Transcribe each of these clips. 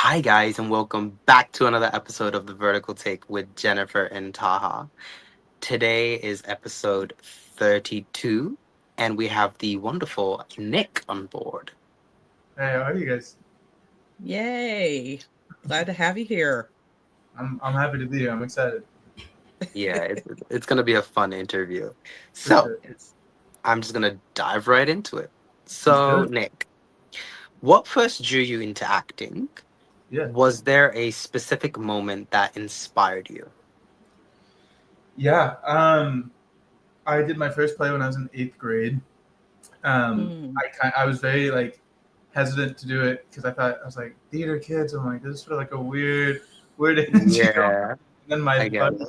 Hi, guys, and welcome back to another episode of The Vertical Take with Jennifer and Taha. Today is episode 32, and we have the wonderful Nick on board. Hey, how are you guys? Yay. Glad to have you here. I'm happy to be here. I'm excited. Yeah, it's going to be a fun interview. For So, sure. Yes. I'm just going to dive right into it. Let's do So, it. Nick, what first drew you into acting? Yeah. Was there a specific moment that inspired you? Yeah. I did my first play when I was in 8th grade. Mm. I was very hesitant to do it because I was like, theater kids. I'm like, this is sort of like a weird energy. Yeah, And then my I get buddy it.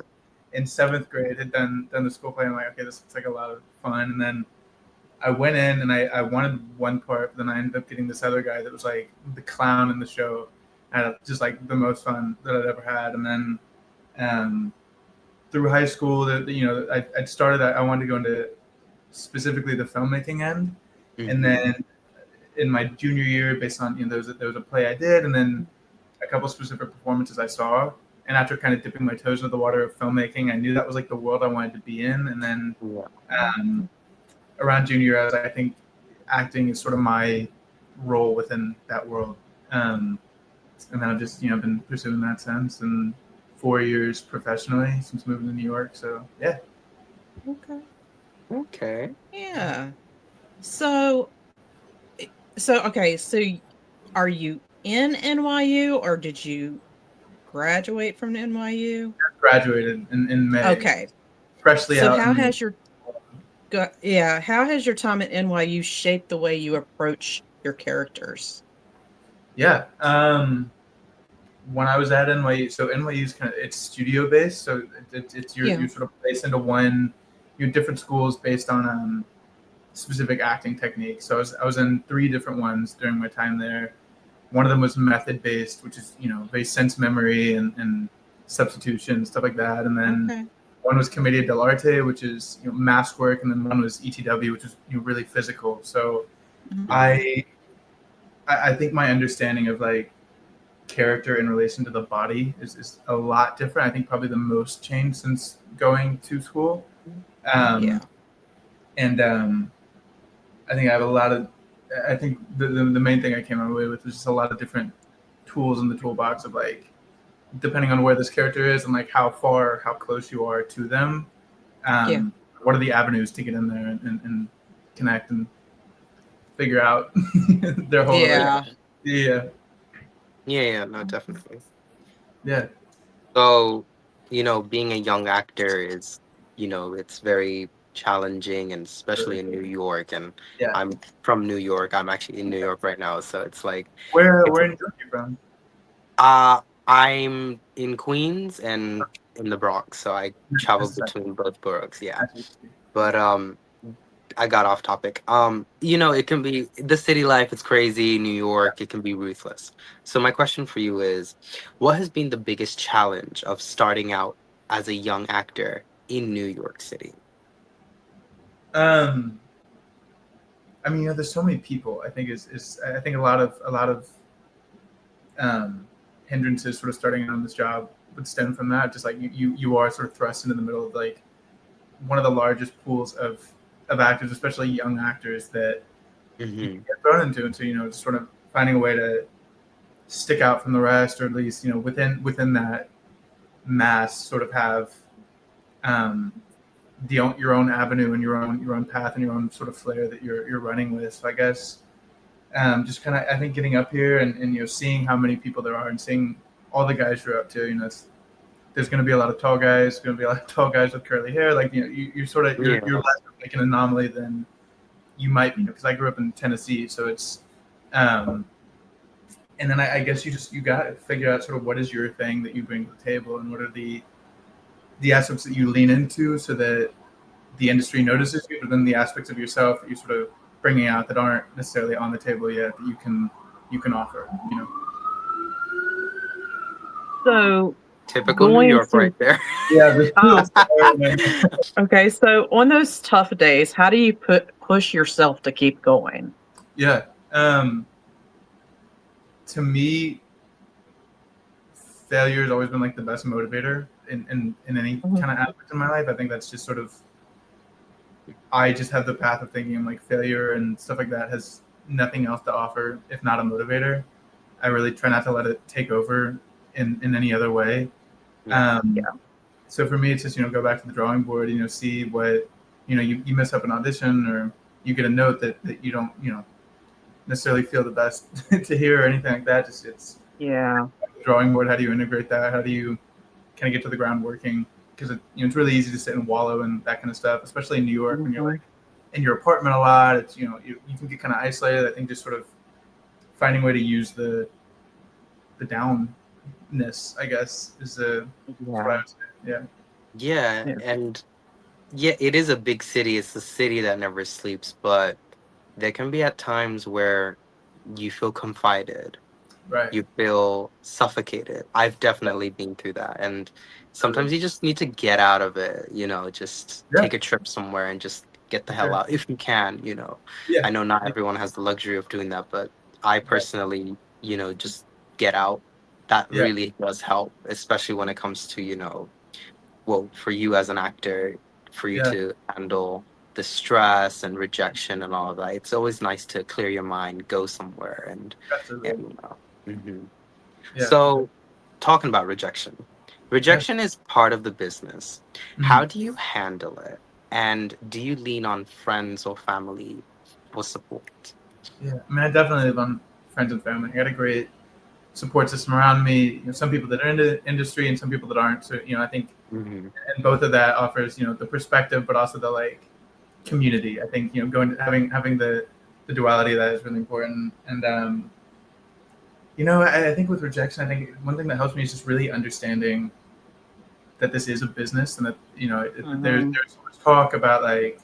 in 7th grade had done the school play. I'm like, okay, this looks like a lot of fun. And then I went in and I wanted one part, but then I ended up getting this other guy that was like the clown in the show. I had just like the most fun that I'd ever had. And then through high school, I'd started. I wanted to go into specifically the filmmaking end, and Mhm. then in my junior year, based on there was a play I did, and then a couple specific performances I saw. And after kind of dipping my toes into the water of filmmaking, I knew that was like the world I wanted to be in. And then Yeah. um, around junior year, I think acting is sort of my role within that world. And then I've just been pursuing that since, and 4 years professionally since moving to New York. So yeah. Okay. Okay. Yeah. So so are you in NYU or did you graduate from NYU? Graduated in May. Okay. Freshly So out. how And has how has your time at NYU shaped the way you approach your characters? yeah. When I was at NYU, so NYU is it's studio based, so it's Yeah. you're sort of placed into different schools based on specific acting techniques. So I was in 3 different ones during my time there. One of them was method based, which is very sense memory and substitution, stuff like that. And then Okay. one was Commedia dell'arte, which is mask work, and then one was ETW, which is really physical. So Mhm. I I think my understanding of like character in relation to the body is a lot different. I think probably the most changed since going to school. Um, Yeah. and I think I have a lot of. I think the main thing I came away with was just a lot of different tools in the toolbox of like, depending on where this character is and like how close you are to them. Yeah. What are the avenues to get in there and connect and figure out their whole relationship? Yeah. Yeah, Yeah, no, definitely. yeah, So, being a young actor is, it's very challenging, and especially in New York. And yeah. I'm from New York. I'm actually in New York right now, so it's like Where it's where in New York are you from? I'm in Queens and in the Bronx, so I travel That's between both boroughs. Yeah, actually. but I got off topic. It can be the city life. It's crazy. New York, it can be ruthless. So my question for you is, what has been the biggest challenge of starting out as a young actor in New York City? Um, I mean, there's so many people. I think a lot of um, hindrances sort of starting out on this job would stem from that. Just like you are sort of thrust into the middle of like one of the largest pools of actors, especially young actors that you Hmm. can get thrown into. And so just sort of finding a way to stick out from the rest, or at least within that mass, sort of have um, your own avenue and your own path and your own sort of flair that you're running with. So I guess just kind of I think getting up here and seeing how many people there are and seeing all the guys you're up to. There's going to be a lot of tall guys. Going to be a lot of tall guys with curly hair. Like you're sort of you're Yeah. less of like an anomaly than you might be, because I grew up in Tennessee, so it's um, and then I guess you got to figure out sort of what is your thing that you bring to the table, and what are the aspects that you lean into so that the industry notices you, but then the aspects of yourself that you're sort of bringing out that aren't necessarily on the table yet that you can offer. So Typical New going York through right there. Yeah, the um tools are, man. okay, so on those tough days, how do you push yourself to keep going? Yeah. To me, failure has always been like the best motivator in any Mhm. kind of aspect in my life. I think that's just sort of, I just have the path of thinking like failure and stuff like that has nothing else to offer if not a motivator. I really try not to let it take over in any other way. Yeah. Um, so for me, it's just, go back to the drawing board, see what, you mess up an audition or you get a note that you don't, necessarily feel the best to hear or anything like that. Just it's Yeah. drawing board. How do you integrate that? How do you kind of get to the ground working? Because it's really easy to sit and wallow and that kind of stuff, especially in New York when you're Mhm. like in your apartment a lot. It's you can get kind of isolated. I think just sort of finding a way to use the downness, I guess, is what I Yeah. would say. Yeah. Yeah, Yeah. and yeah, it is a big city. It's the city that never sleeps, but there can be at times where you feel confided, Right. you feel suffocated. I've Yeah. definitely been through that. And Totally. sometimes you just need to get out of it, just Yeah. take a trip somewhere and just get the For hell sure. out if you can. Yeah. I know not everyone has the luxury of doing that, but I Right. personally, just get out. That Yeah. really does help, especially when it comes to, well, for you as an actor, for you Yeah. to handle the stress and rejection and all of that. It's always nice to clear your mind, go somewhere, and Absolutely. mhm. Yeah. For sure. So, talking about rejection, Yeah. rejection is part of the business. Mhm. How do you handle it? And do you lean on friends or family for support? Yeah. I mean, I definitely live on friends and family. I got a great support system around me. Some people that are in the industry and some people that aren't. So, I think, Hmm. and both of that offers, the perspective, but also the like community. I think, going to having the duality of that is really important. And I think with rejection, I think one thing that helps me is just really understanding that this is a business and that Mhm. there's so much talk about like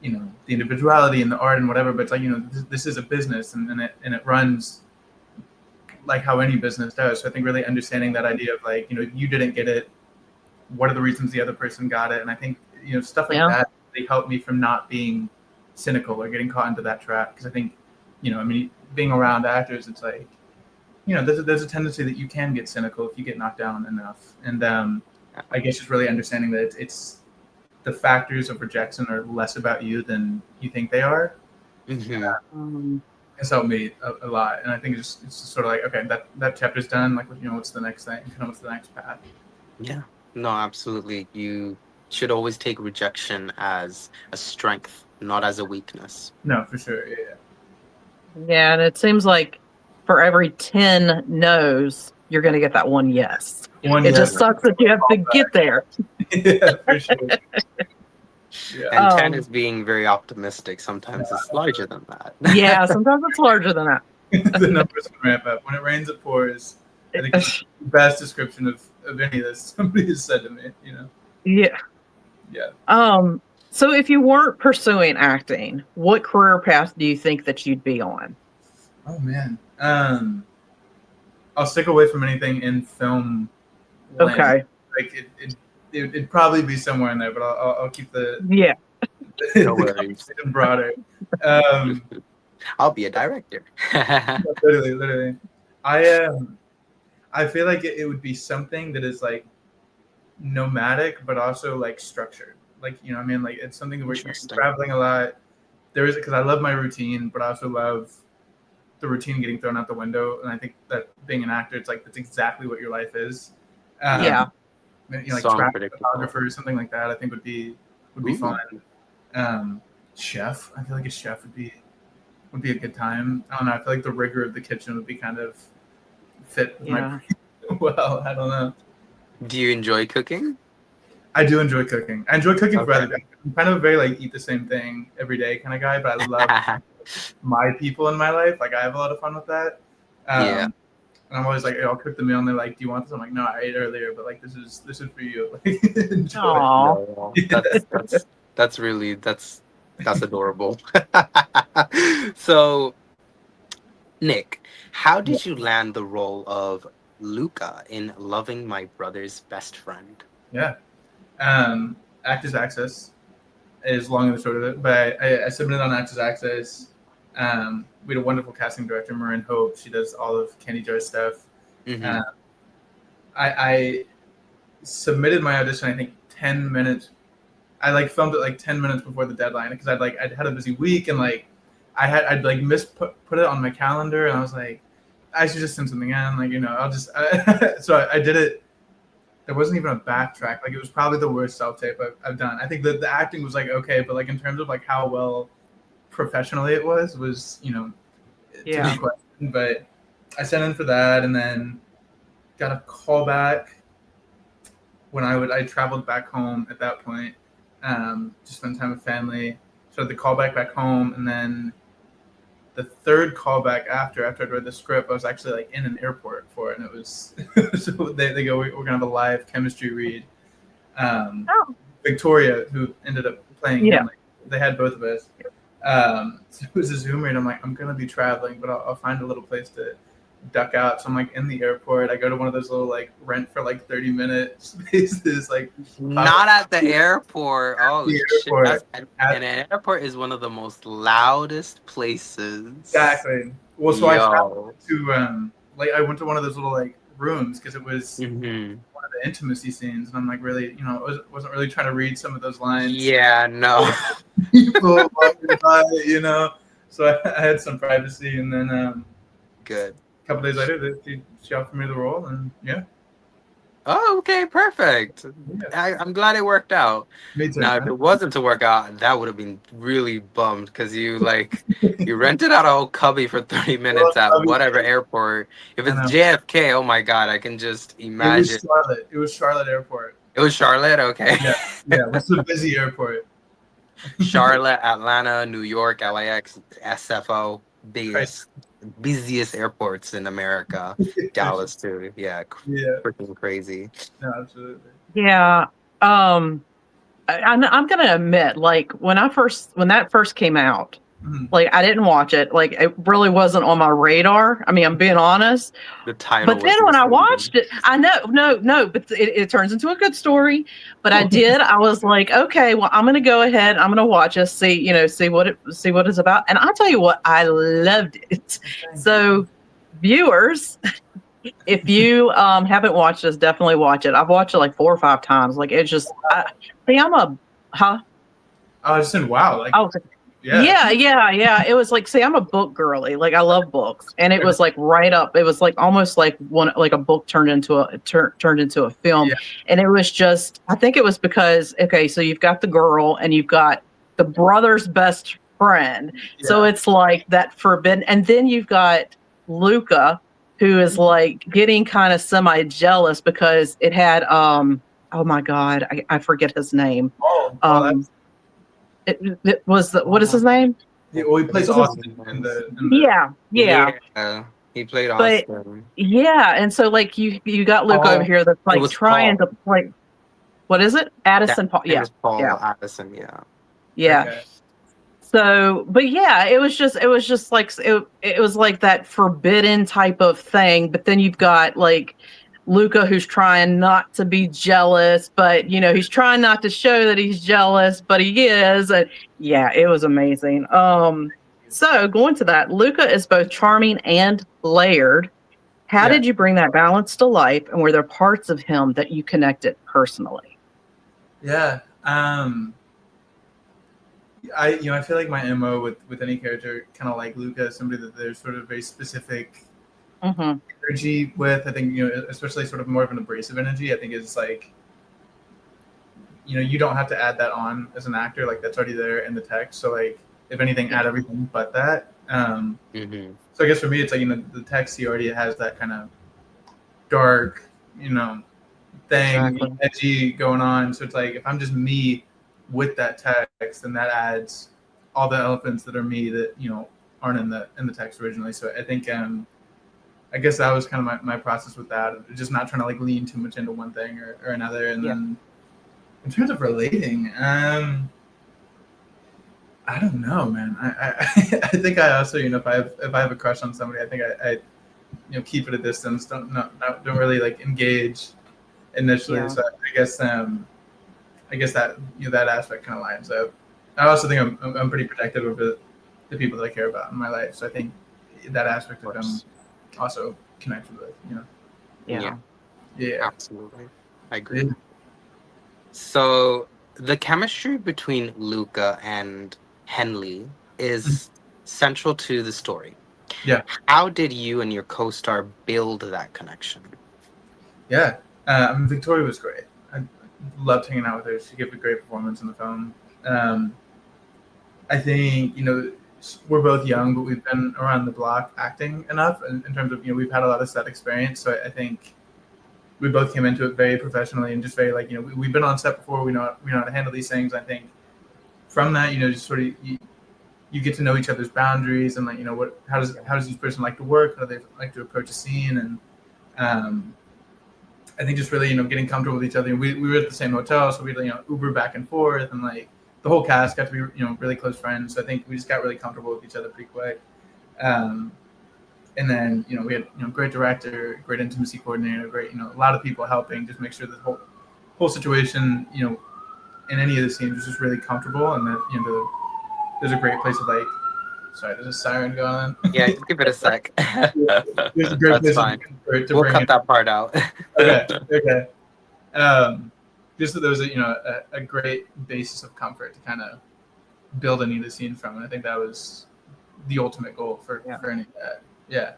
the individuality and the art and whatever, but it's like this is a business and it runs like how any business does. So I think really understanding that idea of like you didn't get it, what are the reasons the other person got it, and I think stuff like Yeah. that they help me from not being cynical or getting caught into that trap because I think I mean being around actors, it's like there's a tendency that you can get cynical if you get knocked down enough, and I guess just really understanding that it's the factors of rejection are less about you than you think they are. Hmm. Um, It's helped me a lot, and I think it's just sort of like okay, that chapter's done. Like what's the next thing? What's the next path? Yeah, no, absolutely. You should always take rejection as a strength, not as a weakness. No, for sure. Yeah. yeah, and it seems like for every 10 no's, you're going to get that one yes. One It yes. just sucks that you have to get there. Yeah, for sure. Yeah. And 10 is being very optimistic. Sometimes it's larger than Yeah, that. sometimes it's larger than that. The numbers can ramp up. When it rains, it pours. I think it's the best description of any of this somebody has said to me. Yeah. Yeah. So if you weren't pursuing acting, what career path do you think that you'd be on? Oh man. I'll stick away from anything in film land. Okay. Like it'd probably be somewhere in there, but I'll keep Yeah. No the worries. conversation broader. Um, I'll be a director. literally. I feel like it would be something that is like nomadic, but also like structured. Like what I mean, like it's something where you're Interesting. traveling a lot. There is because I love my routine, but I also love the routine getting thrown out the window. And I think that being an actor, it's like that's exactly what your life is. Yeah. Yeah. Like So travel unpredictable. photographer or something like that. I think would be fun. Ooh. Chef. I feel like a chef would be a good time. I don't know. I feel like the rigor of the kitchen would be kind of fit with Yeah. my well. I don't know. Do you enjoy cooking? I do enjoy cooking. I enjoy cooking for Okay. other people. I'm kind of a very like eat the same thing every day kind of guy, but I love my people in my life. Like I have a lot of fun with that. Yeah. And I'm always like, hey, I'll cook the meal, and they're like, "Do you want this?" I'm like, "No, I ate earlier, but like this is for you. Like enjoy." Aw. No, that's really that's adorable. So, Nick, how Yeah. did you land the role of Luca in Loving My Brother's Best Friend? Yeah. Actors Access is long and the short of it, but I submitted on Actors Access. We had a wonderful casting director, Marin Hope. She does all of Candy Joe's stuff. Mm-hmm. Um, I submitted my audition, I think 10 minutes. I like filmed it like 10 minutes before the deadline because I'd had a busy week, and like I'd like put it on my calendar, and I was like, I should just send something in, like, I'll just so I did it. There wasn't even a backtrack. Like, it was probably the worst self-tape I've done. I think that the acting was like okay, but like in terms of like how well professionally it was to Yeah. be questioned. But I sent in for that, and then got a call back when I traveled back home at that point, to spend time with family. So the callback back home, and then the third callback after I'd read the script, I was actually like in an airport for it, and it was so they go, we're gonna have a live chemistry read. Oh. Victoria, who ended up playing Yeah. him, like, they had both of us. So it was a Zoom read. I'm like, I'm gonna be traveling, but I'll find a little place to duck out. So I'm like in the airport. I go to one of those little like rent for like 30 minute spaces, like Not at the airport. Oh the shit! airport. And an airport is one of the most loudest places. Exactly. Well, so I traveled Yo. to like I went to one of those little like rooms because it was Mhm. one of the intimacy scenes, and I'm like really, wasn't really trying to read some of those lines. Yeah, no. People walking by, So I had some privacy, and then Good. a couple days later, she offered me the role, and yeah, Oh, okay, perfect. yeah. I'm glad it worked out. Me too, Now, if man. it wasn't to work out, that would have been really bummed because you rented out a whole cubby for 30 minutes at whatever airport. If I it's know. JFK, oh my God, I can just It was imagine. Charlotte. It was Charlotte Airport. It was Charlotte, okay. Yeah, which is a busy airport. Charlotte, Atlanta, New York, LAX, SFO, busiest airports in America. Dallas too. Yeah, Yeah, freaking crazy. no, absolutely. Yeah. I'm gonna admit, like when that first came out, Mhm. like I didn't watch it. Like it really wasn't on my radar. I mean, I'm being honest. The title But was then when I misleading. watched it, I know, no, but it turns into a good story. But I was like, okay, well, I'm gonna go ahead. I'm gonna watch it, see what it's about. And I'll tell you what, I loved it. So, viewers, if you haven't watched this, definitely watch it. I've watched it like 4 or 5 times. Like it's just, I'm a, huh? I was saying, wow, like, Oh, yeah. It was like, see, I'm a book girly. Like I love books, and it was like right up. It was like almost like a book turned into a film, Yeah. and it was just. I think it was because so you've got the girl and you've got the brother's best friend, so it's like that forbidden, and then you've got Luca, who is like getting kind of semi jealous because it had oh my God, I forget his name. It was what is his name? he plays Austin in the Yeah. He played But Austin. yeah, and so like you got Luke over here that's It like was trying Paul. to like what is it? Addison Paul. It Yeah. was Paul Yeah. Addison, yeah. Yeah. Okay. So, but yeah, it was just like it was like that forbidden type of thing. But then you've got like Luca who's trying not to be jealous, but he's trying not to show that he's jealous, but he is. And yeah, it was amazing. So going to that, Luca is both charming and layered. How did you bring that balance to life, and were there parts of him that you connected personally? Yeah. I feel like my MO with any character, kind of like Luca, is somebody that there's sort of very specific energy with. I think, especially sort of more of an abrasive energy, I think is like, you don't have to add that on as an actor. Like that's already there in the text. So like, if anything, add everything but that. So I guess for me, it's like, the text, he already has that kind of dark, thing, Exactly. edgy going on. So it's like, if I'm just me with that text, then that adds all the elements that are me that aren't in the text originally. So I think I guess that was kind of my process with that, just not trying to like lean too much into one thing or another. And then in terms of relating, I don't know, man. I think I also, if I have a crush on somebody, I think I keep it a distance. Don't really like engage initially. Yeah. So I guess that that aspect kind of lines up. I also think I'm pretty protective of the people that I care about in my life. So I think that aspect of them also connected with. Yeah. Yeah. Absolutely. I agree. Yeah. So the chemistry between Luca and Henley Mm. is central to the story. Yeah. How did you and your co-star build that connection? Yeah. I mean, Victoria was great. I loved hanging out with her. She gave a great performance in the film. Um, I think, we're both young, but we've been around the block acting enough in terms of, we've had a lot of set experience. So I think we both came into it very professionally and just very like, we've been on set before. We know how to handle these things. I think from that, just sort of you get to know each other's boundaries and like, how does each person like to work? How do they like to approach a scene? And um, I think just really, getting comfortable with each other. We were at the same hotel, so we'd, Uber back and forth, and like the whole cast got to be, really close friends. So I think we just got really comfortable with each other pretty quick. Um, and then, we had, great director, great intimacy coordinator, great, a lot of people helping just make sure the whole situation, in any of the scenes was just really comfortable, and that, there's a great place to like. Sorry, there's a siren going on. Yeah, just give it a sec. There's a great That's place fine. to We'll bring cut it. that part out. Okay. Okay. Just that there was a great basis of comfort to kind of build any of the scenes from, and I think that was the ultimate goal for any of that. Yeah.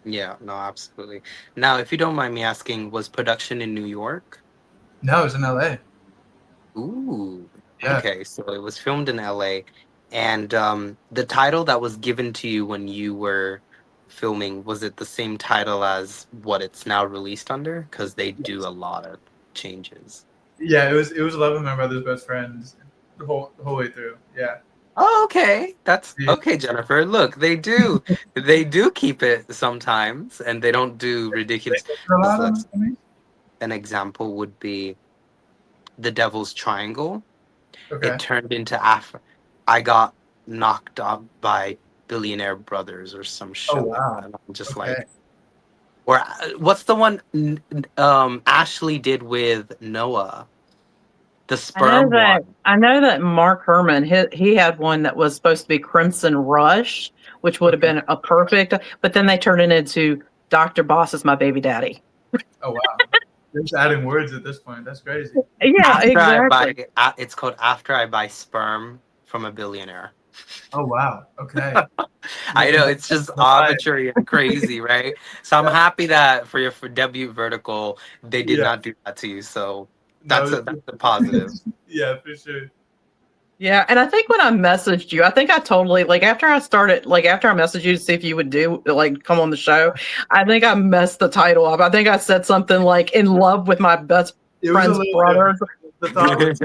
Yeah, no, absolutely. Now, if you don't mind me asking, was production in New York? No, it was in L.A. Ooh. Yeah. Okay, so it was filmed in LA. And the title that was given to you when you were filming, was it the same title as what it's now released under? Because they do a lot of changes. Yeah, it was Love of My Brother's Best Friends the whole way through. Yeah. Oh, okay. That's Yeah. okay, Jennifer. Look, they do keep it sometimes, and they don't do ridiculous. A 'Cause lot of let's, them. an example would be The Devil's Triangle. It Okay. turned into I got knocked up by billionaire brothers or some Oh shit like that. wow. And I'm just Okay. like, or what's the one Ashley did with Noah, the sperm one? I know that Mark Herman he had one that was supposed to be Crimson Rush, which would have Okay. been a perfect, but then they turned it into Dr. Boss is my baby daddy. Oh wow. They're just adding words at this point. That's crazy. Yeah, After I exactly. buy, it's called After I Buy Sperm from a Billionaire. Oh wow. Okay. I know it's just arbitrary and crazy, right? So I'm Yeah. happy that for your for debut vertical, they did Yeah. not do that to you. So No. that's a positive. Yeah, for sure. Yeah, and I think when I messaged you, I think I totally after I started after I messaged you to see if you would do come on the show, I think I messed the title up. I think I said something like "in love with my best It was a friend's little brothers." the thought was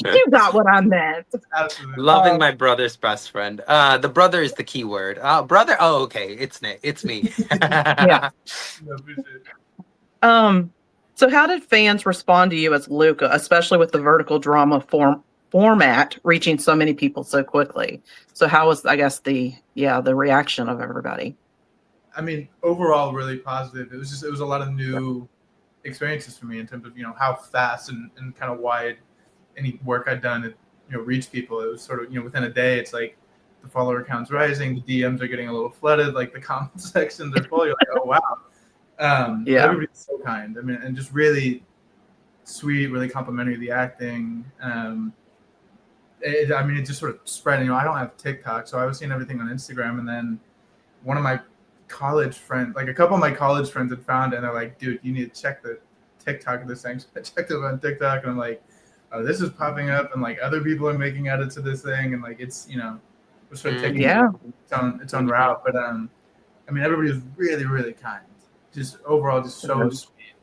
You got what I meant. absolutely. Loving my brother's best friend. The brother is the key word. Brother. Oh, okay. It's Nick. It's me. Yeah. No, for sure. So how did fans respond to you as Luca, especially with the vertical drama format reaching so many people so quickly? So how was, I guess, the reaction of everybody? I mean, overall, really positive. It was a lot of new experiences for me in terms of how fast and kind of wide any work I'd done it reached people. It was sort of within a day, it's like the follower count's rising, the DMs are getting a little flooded, like the comment sections are full. You're like, oh wow. Yeah. Everybody's so kind. I mean, and just really sweet, really complimentary of the acting. It just sort of spread. I don't have TikTok, so I was seeing everything on Instagram, and then one of my college friends, like a couple of my college friends, had found it, and they're like, "Dude, you need to check the TikTok of this thing." So I checked it on TikTok, and I'm like, "Oh, this is popping up, and like other people are making edits to this thing, and like it's we're sort of taking its own route." But I mean, everybody was really, really kind. Just overall, just so sweet,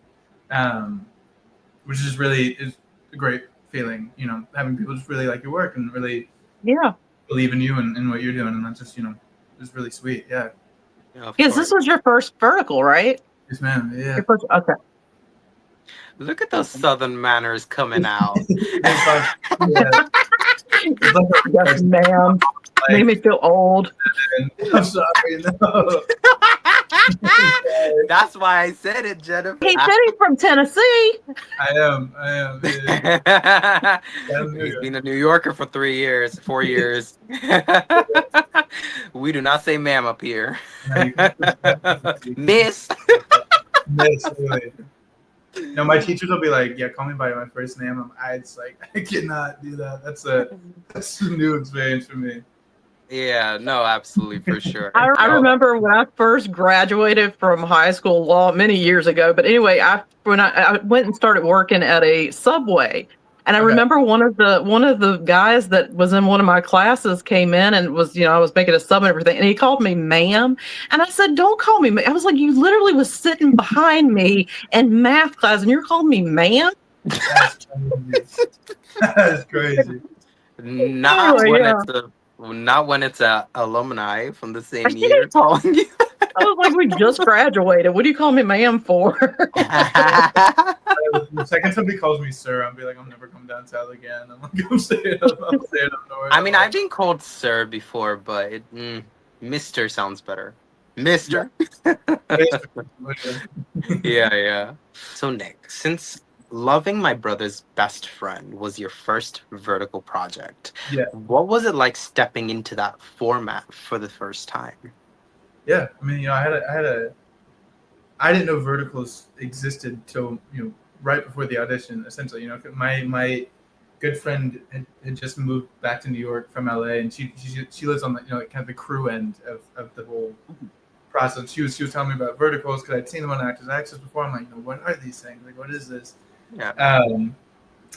which is really is a great feeling. Having people just really like your work and really believe in you and what you're doing, and that's just it's really sweet. Yeah. Yes, this was your first vertical, right? Yes, ma'am. Yeah. Okay. Look at those Southern manners coming out. Yeah. Yes, ma'am. Made me feel old. I'm sorry. No. That's why I said it, Jennifer. He said he's from Tennessee. I am. Yeah. He's been a New Yorker for 4 years. We do not say ma'am up here. Miss. Yes, really. No, my teachers will be like, "Yeah, call me by my first name." It's like I cannot do that. That's a new experience for me. Yeah, no, absolutely, for sure. I Oh, remember when I first graduated from high school law many years ago. But anyway, I went and started working at a Subway, and I Okay. remember one of the guys that was in one of my classes came in and was, I was making a sub and everything, and he called me ma'am, and I said, "Don't call me." I was like, "You literally was sitting behind me in math class, and you're calling me ma'am." That's crazy. That's crazy. not Anyway, when yeah. it's a alumni from the same year calling you. I was like, "We just graduated. What do you call me ma'am for?" The second somebody calls me sir, I'll be like, I'm never coming down south again. I'm like, I'm staying up north. I mean, I've been called sir before, but Mister sounds better. Mister. Literally. Yeah, yeah. So, Nick, since Loving My Brother's Best Friend was your first vertical project, Yeah. what was it like stepping into that format for the first time? Yeah. I mean, I didn't know verticals existed till right before the audition. Essentially, my good friend had just moved back to New York from LA, and she lives on the kind of the crew end of the whole process. She was telling me about verticals because I'd seen them on Actors Access before. I'm like, what are these things? Like, what is this? Yeah.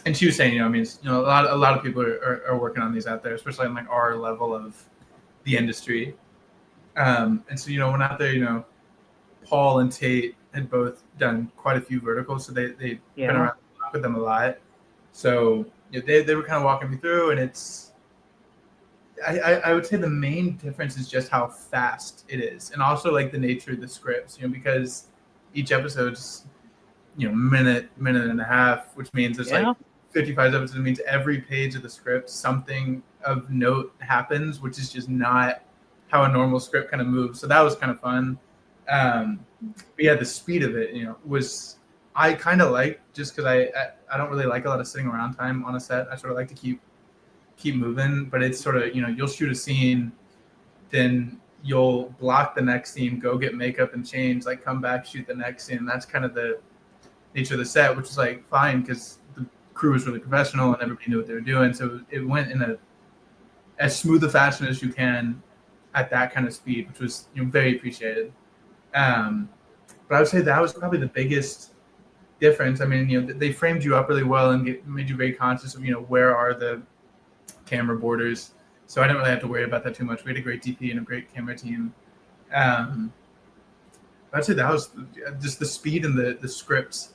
And she was saying, I mean, a lot of people are working on these out there, especially on like our level of the industry. And so went out there, Paul and Tate had both done quite a few verticals, so they'd been around with them a lot. So they were kind of walking me through, and I would say the main difference is just how fast it is, and also like the nature of the scripts, because each episode's minute and a half, which means it's like 55 episodes. It means every page of the script something of note happens, which is just not how a normal script kind of moves. So that was kind of fun. But yeah, the speed of it, was I kind of like, just because I don't really like a lot of sitting around time on a set. I sort of like to keep moving, but it's sort of you'll shoot a scene, then you'll block the next scene, go get makeup and change, like come back, shoot the next scene. That's kind of the nature of the set, which is like fine because the crew was really professional and everybody knew what they were doing. So it went in as smooth a fashion as you can at that kind of speed, which was very appreciated. But I would say that was probably the biggest difference. I mean, they framed you up really well and made you very conscious of where are the camera borders. So I didn't really have to worry about that too much. We had a great DP and a great camera team. I'd say that was just the speed and the scripts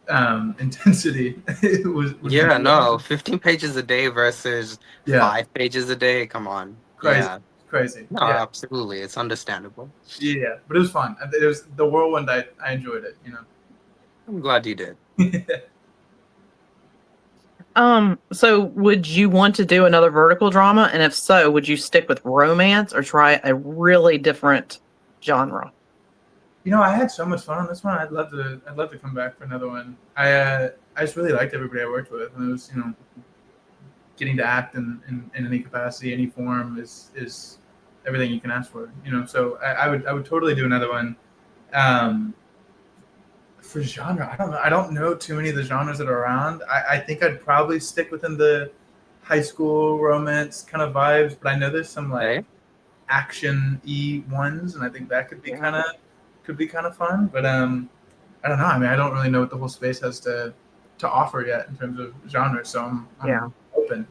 intensity. It was Yeah, no, 15 pages a day versus 5 pages a day. Come on. crazy, Yeah. crazy. No, Yeah, absolutely. It's understandable. yeah, but it was fun. It was the whirlwind. I enjoyed it. I'm glad you did. So would you want to do another vertical drama? And if so, would you stick with romance or try a really different genre? I had so much fun on this one. I'd love to come back for another one. I just really liked everybody I worked with, and it was getting to act in any capacity, any form is everything you can ask for. So I would totally do another one. For genre, I don't know. I don't know too many of the genres that are around. I think I'd probably stick within the high school romance kind of vibes, but I know there's some like action-y ones, and I think that could be kind of fun. But I don't know. I mean, I don't really know what the whole space has to offer yet in terms of genres, so I'm open.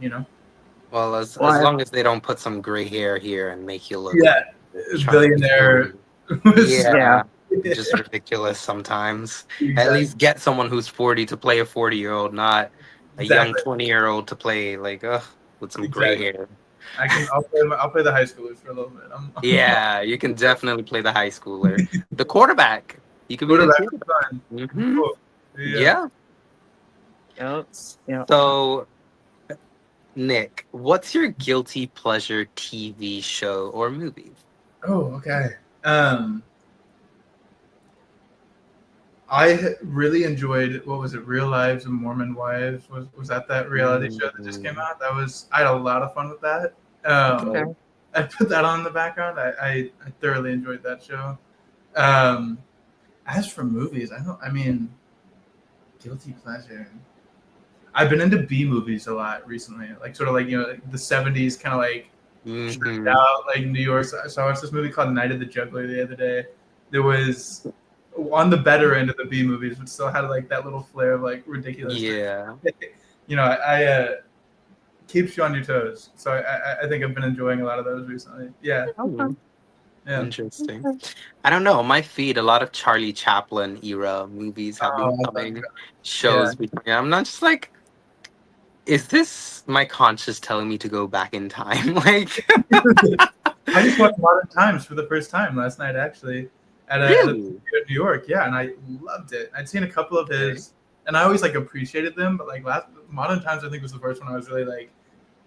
Well, as long as they don't put some gray hair here and make you look billionaire. Yeah. Just ridiculous sometimes. Exactly. At least get someone who's 40 to play a 40-year-old, not a young 20-year-old to play with some gray hair. I'll play the high schoolers for a little bit. Yeah, you can definitely play the high schooler. The quarterback. You can be the quarterback. Mm-hmm. Cool. Yeah. Yep. So, Nick, what's your guilty pleasure TV show or movie? Oh, okay. I really enjoyed, what was it, Real Lives of Mormon Wives? Was that reality show that just came out? I had a lot of fun with that. I put that on in the background. I thoroughly enjoyed that show. Um, as for movies, I mean, guilty pleasure. I've been into B movies a lot recently, like sort of like like the '70s kind of like tricked Hmm. out like New York. So I watched this movie called Night of the Juggler the other day. There was on the better end of the B movies, but still had like that little flair of like ridiculous. Yeah. I keeps you on your toes. So I think I've been enjoying a lot of those recently. Yeah, Okay. yeah. Interesting. I don't know. My feed, a lot of Charlie Chaplin era movies have been Oh, I thought, coming, yeah. shows becoming. I'm not just like, is this my conscience telling me to go back in time? Like, I just watched Modern Times for the first time last night, actually, at a really? theater in New York. Yeah, and I loved it. I'd seen a couple of Okay. his, and I always like appreciated them, but like last Modern Times, I think was the first one I was really like,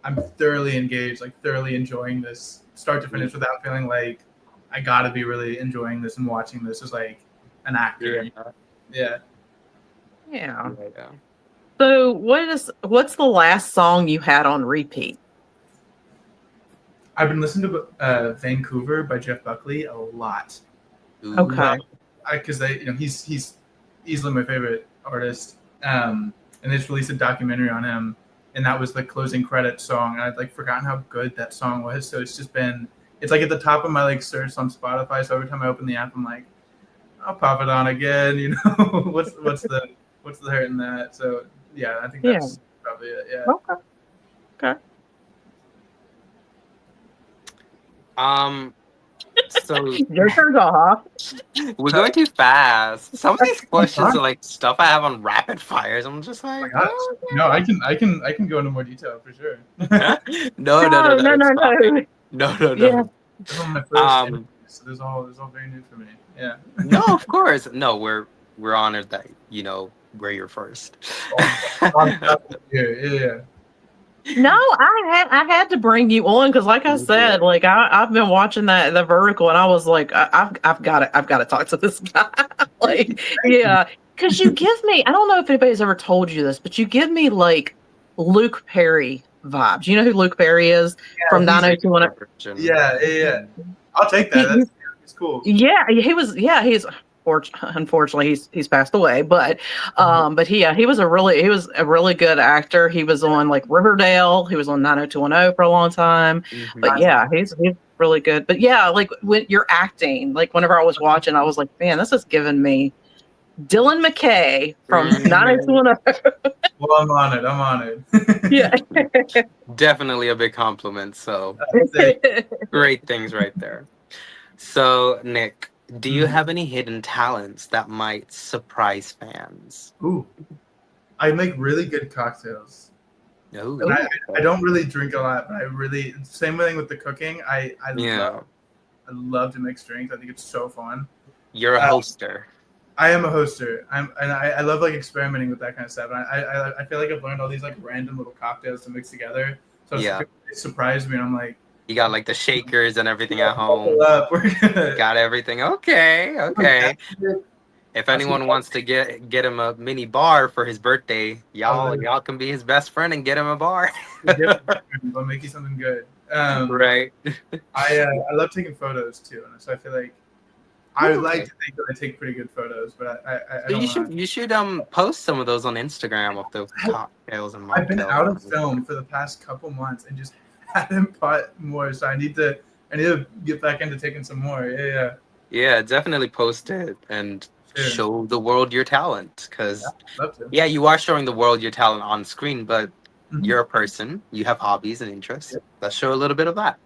I'm thoroughly engaged, like thoroughly enjoying this start to finish without feeling like I gotta be really enjoying this and watching this as like an actor. Yeah. Yeah. Yeah. Yeah. So what's the last song you had on repeat? I've been listening to Vancouver by Jeff Buckley a lot. Okay. Because he's easily my favorite artist. And they just released a documentary on him, and that was the closing credits song. And I'd like forgotten how good that song was. So it's like at the top of my like search on Spotify. So every time I open the app, I'm like, I'll pop it on again. What's the hurt in that? So yeah, I think Yeah. that's probably it. Yeah. Okay. Okay. So Your turn, off. we're going too fast. Some of these questions are like stuff I have on rapid fires. I'm just Oh my like, gosh. oh, No, I can go into more detail for sure. okay. No, No, it's no. fine. No. Yeah. This is one of my first Um, interviews, so this is all very new for me. Yeah. no, of course. No, we're honored that we're your first. Yeah. No, I had to bring you on because, like I said, like I've been watching the vertical, and I was like, I've got to talk to this guy. Like, yeah, because you give me, I don't know if anybody's ever told you this, but you give me like Luke Perry vibes. You know who Luke Perry is from he's- 90210? Yeah. I'll take that. That's cool. Yeah, he was. Yeah, unfortunately he's passed away. But he was a really good actor. He was on like Riverdale. He was on 90210 for a long time. Mhm. But yeah, he's really good. But yeah, like when you're acting, like whenever I was watching, I was like, man, this is giving me Dylan McKay from 90210. Well, I'm honored. Yeah. Definitely a big compliment. So great things right there. So Nick, do you have any hidden talents that might surprise fans? Ooh, I make really good cocktails. No. And I don't really drink a lot, but I really same thing with the cooking. I love to mix drinks. I think it's so fun. You're a hoster. I am a hoster. I love like experimenting with that kind of stuff. And I feel like I've learned all these like random little cocktails to mix together. So it surprised me, and I'm like, you got like the shakers and everything at home. Got everything. Okay. If anyone wants to get him a mini bar for his birthday, y'all can be his best friend and get him a bar. I'll make you something good. Right. I love taking photos too, and so I feel like I would like to think that I take pretty good photos, but I don't you should post some of those on Instagram of those cocktails and mocktails. I've been out of film for the past couple months and just haven't bought more, so I need to get back into taking some more. Yeah, definitely post it and show the world your talent, because you are showing the world your talent on screen, but you're a person, you have hobbies and interests. Let's show a little bit of that.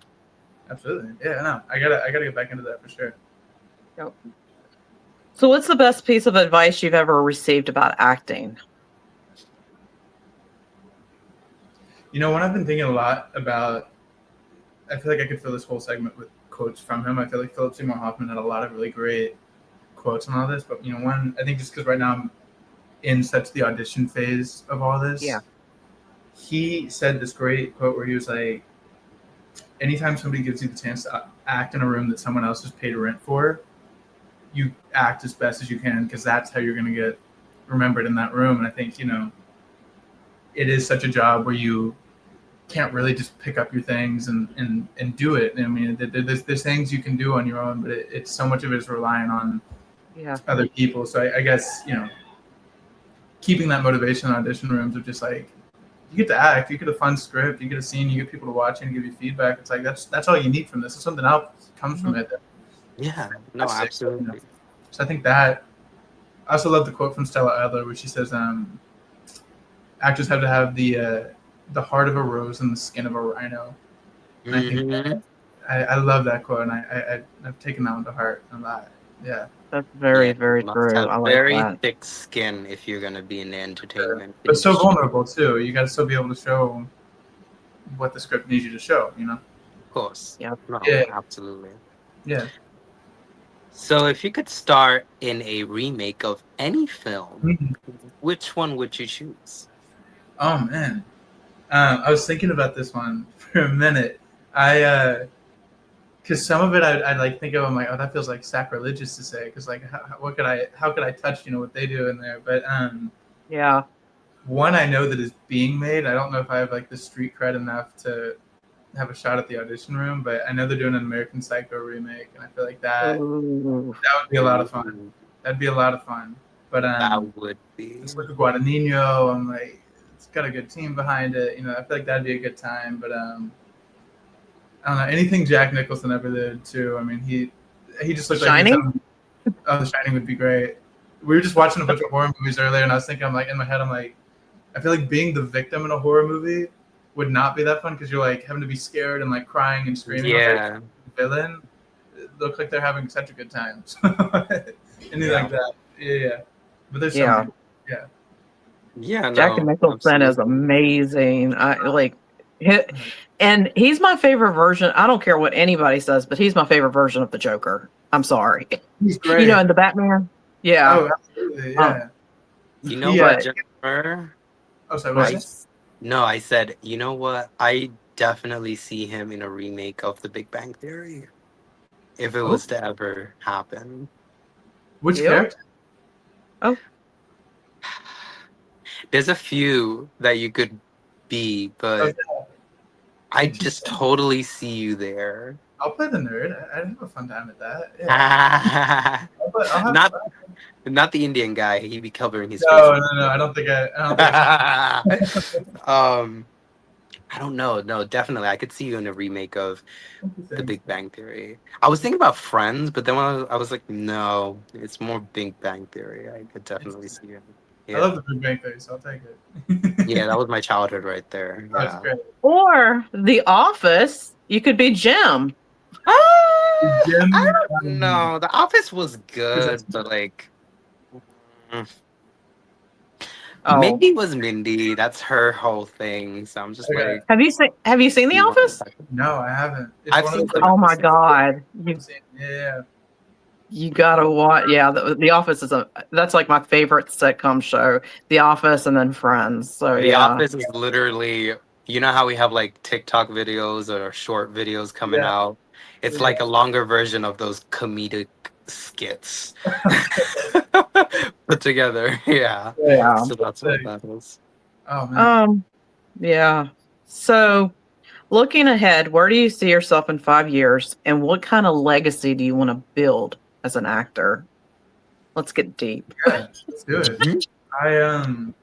Absolutely. I gotta get back into that for sure. Yep. So what's the best piece of advice you've ever received about acting? When I've been thinking a lot about, I feel like I could fill this whole segment with quotes from him. I feel like Philip Seymour Hoffman had a lot of really great quotes on all this, but one, I think just because right now I'm in such the audition phase of all this. Yeah. He said this great quote where he was like, anytime somebody gives you the chance to act in a room that someone else has paid rent for, you act as best as you can, because that's how you're going to get remembered in that room. And I think, it is such a job where you can't really just pick up your things and do it. I mean, there's things you can do on your own, but it's so much of it is relying on Yeah. other people. So I guess, you know, keeping that motivation in audition rooms of just like, you get to act, you get a fun script, you get a scene, you get people to watch it and give you feedback. It's like that's all you need from this. If something else comes from it, Yeah, no, that's sick, you know? absolutely. So I think that. I also love the quote from Stella Adler where she says, "Actors have to have the heart of a rose and the skin of a rhino." And I think Hmm. I love that quote, and I've taken that one to heart a lot. Yeah. That's very, Yeah, you very must true. have I like very that. thick skin if you're gonna be in the entertainment But so industry. vulnerable too. You got to still be able to show what the script needs you to show. You know. Of course. Yep. No, Yeah. absolutely. Yeah. So if you could star in a remake of any film, Mhm. which one would you choose? Oh man, I was thinking about this one for a minute. Because some of it I like think of, I'm like, oh, that feels like sacrilegious to say. Because like, how could I touch, you know, what they do in there? But Yeah. one I know that is being made. I don't know if I have like the street cred enough to have a shot at the audition room, but I know they're doing an American Psycho remake, and I feel like that Ooh. would be a lot of fun. Ooh, That'd be a lot of fun. But that would be. it's Luca Guadagnino. I'm like, it's got a good team behind it. You know, I feel like that'd be a good time. But I don't know, anything Jack Nicholson ever did too. I mean, he just looked like he was Shining? having, oh, The Shining would be great. We were just watching a bunch of horror movies earlier, and I was thinking, I'm like, in my head, I'm like, I feel like being the victim in a horror movie would not be that fun because you're like having to be scared and like crying and screaming. Yeah. The villain look like they're having such a good time. Anything Yeah. like that. Yeah. But there's so Yeah. many. Yeah. Yeah, Jack no, Nicholson is absolutely. amazing. I like and he's my favorite version. I don't care what anybody says, but he's my favorite version of the Joker. I'm sorry. He's You great. know, in the Batman. Yeah. Oh, absolutely. Yeah. You know Yeah. what, Jennifer? Oh, sorry. What I was it? no, I said, you know what? I definitely see him in a remake of The Big Bang Theory if it Oh, was to ever happen. which You? character? Oh, There's a few that you could be, but Okay. I just totally see you there. I'll play the nerd. I'd have a fun time at that. Yeah. I'll have Not fun. not the Indian guy. He'd be covering his face. No. I don't think I I don't know. No, definitely. I could see you in a remake of The Interesting. Big Bang Theory. I was thinking about Friends, but then when I was like, no, it's more Big Bang Theory. I could definitely see it. I love Yeah. the Big Bang Theory, so I'll take it. Yeah, that was my childhood right there. Oh, it's Yeah. great. or The Office. You could be Jim. Jim, I don't know. The Office was good, that's- but like mm, Oh, Mindy was Mindy. That's her whole thing. So I'm just Okay. like, have you seen The Office? No, I haven't. It's I've one of seen those. clips. Oh my God. Yeah. You gotta watch. Yeah, the Office is that's like my favorite sitcom show. The Office and then Friends. So The yeah. Office is literally, you know how we have like TikTok videos or short videos coming Yeah. out? It's Yeah. like a longer version of those comedic skits put together. Yeah. Yeah. So that's what that is. Oh man. Yeah. So looking ahead, where do you see yourself in 5 years, and what kind of legacy do you want to build as an actor? Let's get deep. Yeah, let's do it. Mhm.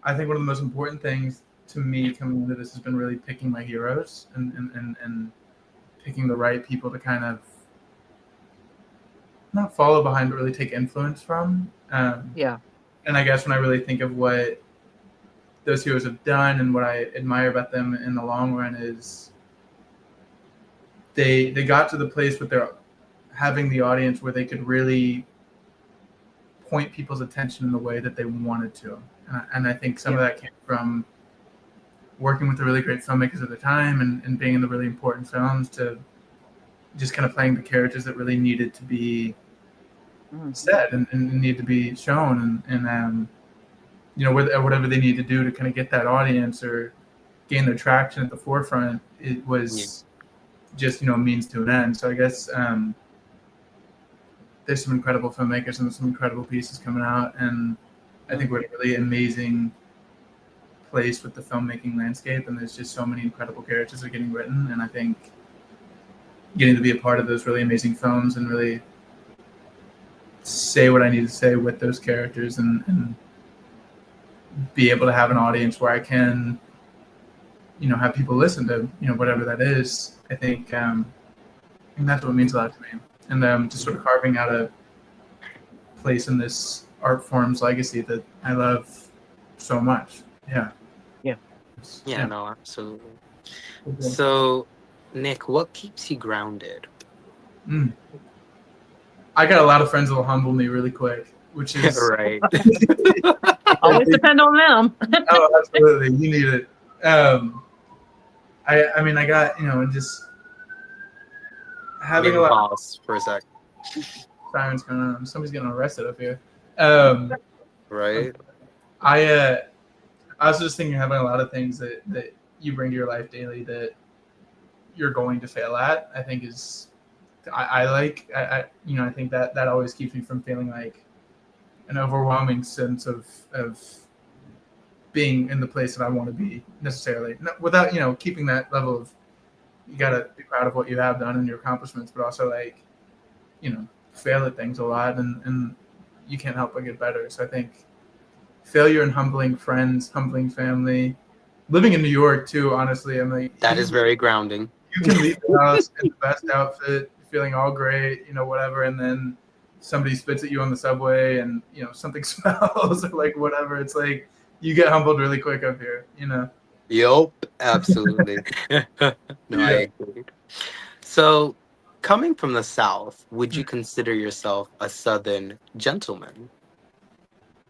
I think one of the most important things to me coming into this has been really picking my heroes and picking the right people to kind of not follow behind, but really take influence from. Yeah. And I guess when I really think of what those heroes have done and what I admire about them in the long run is they got to the place where they're having the audience where they could really point people's attention in the way that they wanted to. And I think some of that came from working with the really great filmmakers at the time and being in the really important films to just kind of playing the characters that really needed to be said and need to be shown and you know whatever they need to do to kind of get that audience or gain their traction at the forefront. It was just, you know, a means to an end. So I guess there's some incredible filmmakers and some incredible pieces coming out, and I think we're in a really amazing place with the filmmaking landscape, and there's just so many incredible characters that are getting written, and I think getting to be a part of those really amazing films and really say what I need to say with those characters and be able to have an audience where I can, have people listen to, whatever that is. I think that's what means a lot to me. And just sort of carving out a place in this art form's legacy that I love so much. Yeah. Yeah. Yeah, no, absolutely. So, Nick, what keeps you grounded? I got a lot of friends that will humble me really quick, which is right. Always depend on them. Oh, absolutely. You need it. I mean, I got, just having a lot. Pause for a sec. Sirens going on. Somebody's getting arrested up here. Right. I was just thinking, having a lot of things that you bring to your life daily that you're going to fail at, I think is, I think that always keeps me from feeling like an overwhelming sense of being in the place that I want to be necessarily, without keeping that level of, you got to be proud of what you have done and your accomplishments, but also like fail at things a lot, and you can't help but get better. So I think failure and humbling friends, humbling family, living in New York too, honestly, I'm like, that is very grounding. You can leave the house in the best outfit, feeling all great, whatever, and then somebody spits at you on the subway and something smells or like whatever. It's like you get humbled really quick up here. Yup, absolutely. No, yeah. I agree. So, coming from the South, would you consider yourself a Southern gentleman?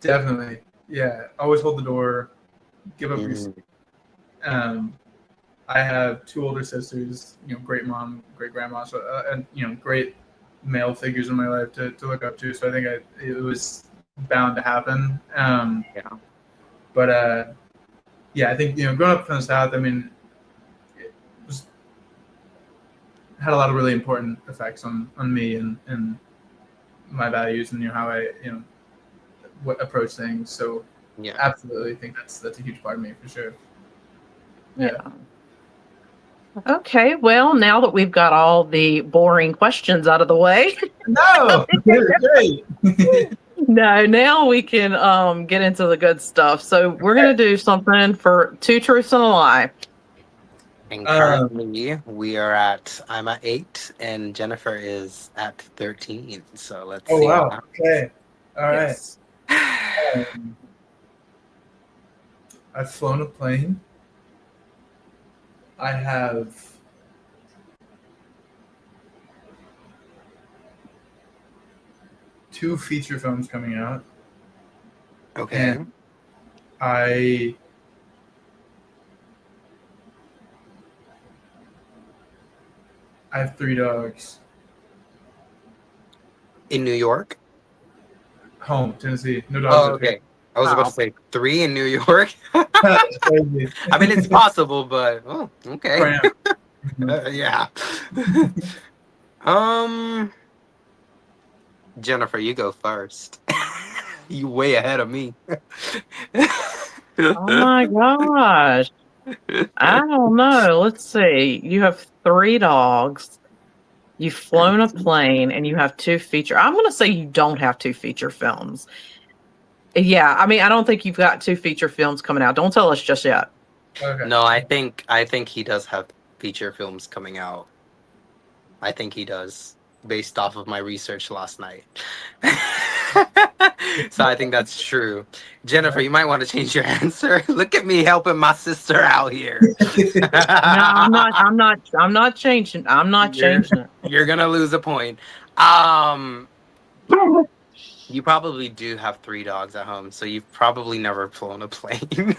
Definitely. Yeah. Always hold the door. Give up your seat. I have 2 older sisters, great mom, great grandma, so, and, great male figures in my life to look up to. So I think it was bound to happen. Yeah. But, yeah, I think, growing up from the South, I mean, it had a lot of really important effects on me and my values and, how I, approach things. So yeah, absolutely think that's a huge part of me for sure. Yeah. Okay, well, now that we've got all the boring questions out of the way. No, great. No, now we can get into the good stuff. So we're going to do something for 2 truths and a lie. And currently I'm at 8 and Jennifer is at 13. So let's see. Oh, wow. Okay. All right. Yes. I've flown a plane. I have two feature films coming out. Okay. And I have 3 dogs. In New York? Home, Tennessee. No dogs. Oh, okay. I was about to say 3 in New York. That's crazy. I mean, it's possible, but okay. Yeah. Jennifer, you go first. You way ahead of me. Oh my gosh. I don't know. Let's see. You have 3 dogs. You've flown a plane and you have 2 feature. I'm going to say you don't have 2 feature films. Yeah, I mean, I don't think you've got 2 feature films coming out. Don't tell us just yet. Okay. No, I think he does have feature films coming out. I think he does, based off of my research last night. So I think that's true. Jennifer, you might want to change your answer. Look at me helping my sister out here. No, I'm not changing. I'm not changing it. You're gonna lose a point. You probably do have 3 dogs at home, so you've probably never flown a plane.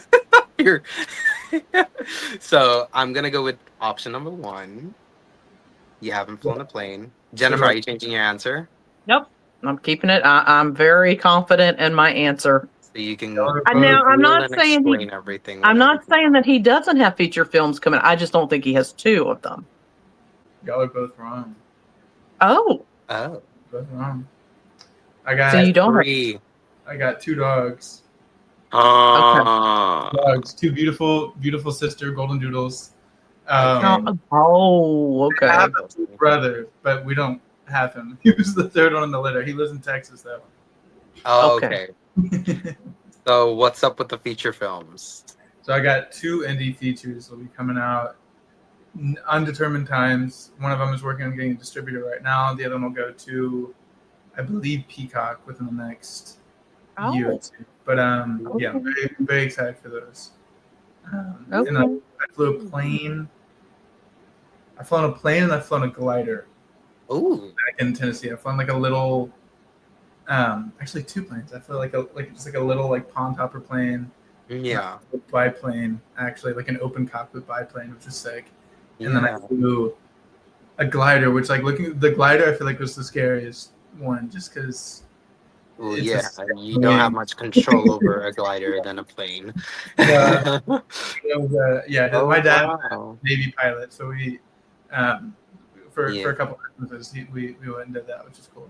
So I'm gonna go with option number 1. You haven't flown a plane. Jennifer, are you changing your answer? Nope. I'm keeping it. I'm very confident in my answer. So you can. Now, I'm not saying everything. I'm not saying that he doesn't have feature films coming. I just don't think he has 2 of them. Y'all are both wrong. Oh. Both wrong. I got. So you don't 3. I got 2 dogs. Dogs, two beautiful, beautiful sister golden doodles. Okay. I Okay. have a brother, but we don't have him. He was the third one in the litter. He lives in Texas, though. Oh, Okay. okay. So what's up with the feature films? So I got two indie features that will be coming out undetermined times. One of them is working on getting a distributor right now. The other one will go to, I believe, Peacock within the next year or two. But yeah, I'm very, very excited for those. And I flew a plane. I've flown a plane and I've flown a glider Ooh. back in Tennessee. I've flown like a little, actually two planes. I flew like a little like pond hopper plane, Yeah. biplane, actually like an open cockpit biplane, which is sick. And then Yeah. I flew a glider, which like looking at the glider, I feel like was the scariest one, just because. Well, yeah, you don't have much control over a glider than a plane. Yeah, Oh, my dad wow. Navy pilot, so we for Yeah. a couple of Christmases we went and did that, which is cool.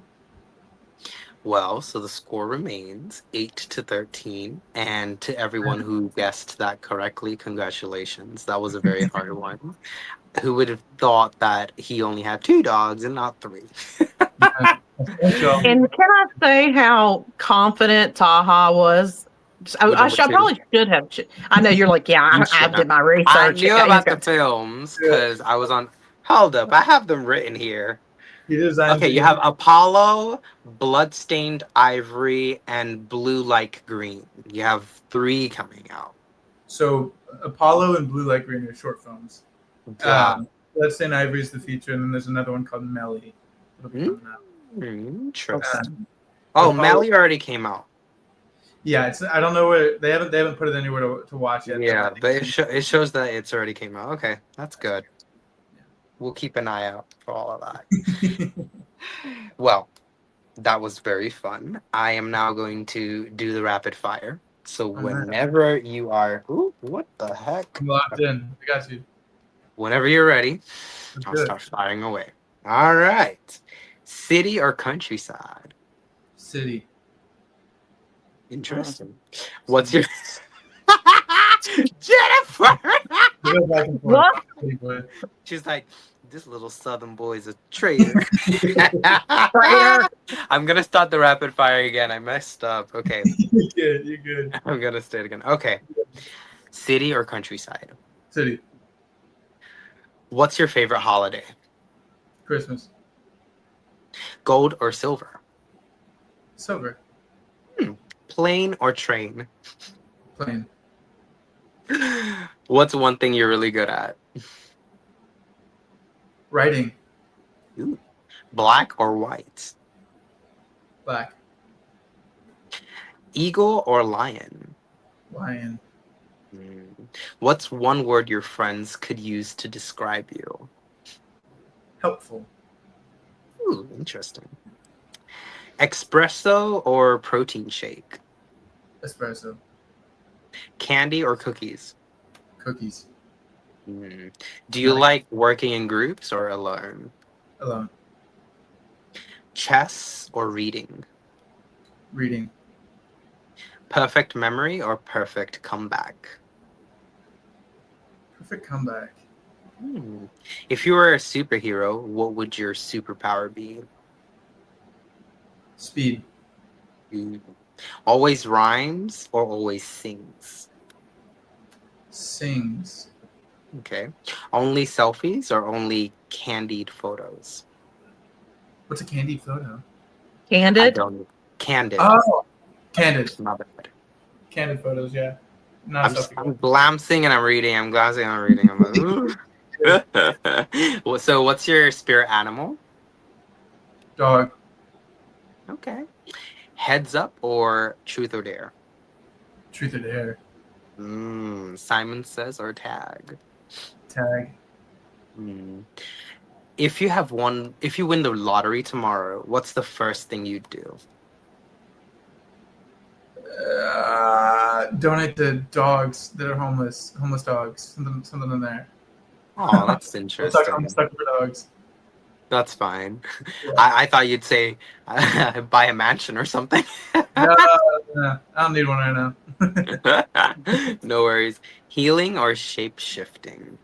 Well, so the score remains 8-13, and to everyone who guessed that correctly, congratulations. That was a very hard one. Who would have thought that he only had 2 dogs and not 3? And can I say how confident Taha was? I probably should have. I know you're like, yeah, I did my research. I knew about the films because I was on. Hold up, I have them written here. Okay, you have Apollo, Bloodstained Ivory, and Blue Like Green. You have 3 coming out. So Apollo and Blue Like Green are short films. Bloodstained Ivory is the feature, and then there's another one called Melly. Interesting. Melly already came out. Yeah, I don't know where they haven't put it anywhere to watch yet. Yeah, but it shows that it's already came out. Okay, that's good. We'll keep an eye out for all of that. Well, that was very fun. I am now going to do the rapid fire. So whenever you are, ooh, what the heck? I'm locked in. I got you. Whenever you're ready, I'll start firing away. All right. City or countryside? City. Interesting. What's your Jennifer? What? She's like, this little southern boy is a traitor. I'm gonna start the rapid fire again. I messed up. Okay. You're good. I'm gonna start again. Okay. City or countryside? City. What's your favorite holiday? Christmas. Gold or silver? Silver. Plane or train? Plane. What's one thing you're really good at? Writing. Ooh. Black or white? Black. Eagle or lion? Lion. What's one word your friends could use to describe you? Helpful. Ooh, interesting. Espresso or protein shake? Espresso. Candy or cookies? Cookies. Do you like working in groups or alone? Alone. Chess or reading? Reading. Perfect memory or perfect comeback? Perfect comeback. If you were a superhero, what would your superpower be? Speed. Always rhymes or always sings? Sings. Okay. Only selfies or only candied photos? What's a candied photo? Candid? I don't. Candid. Oh, candid. My bad. Candid photos, yeah. I'm glancing and I'm reading. I'm glancing and I'm reading. I'm like, so what's your spirit animal? Dog. Okay. Heads up or truth or dare? Truth or dare. Simon Says or tag? Tag. If you win the lottery tomorrow, what's the first thing you'd do? Donate to dogs that are homeless dogs. Something in there. Oh, that's interesting. I'm stuck for dogs. That's fine. Yeah. I thought you'd say buy a mansion or something. No, no, I don't need one right now. No worries. Healing or shape shifting?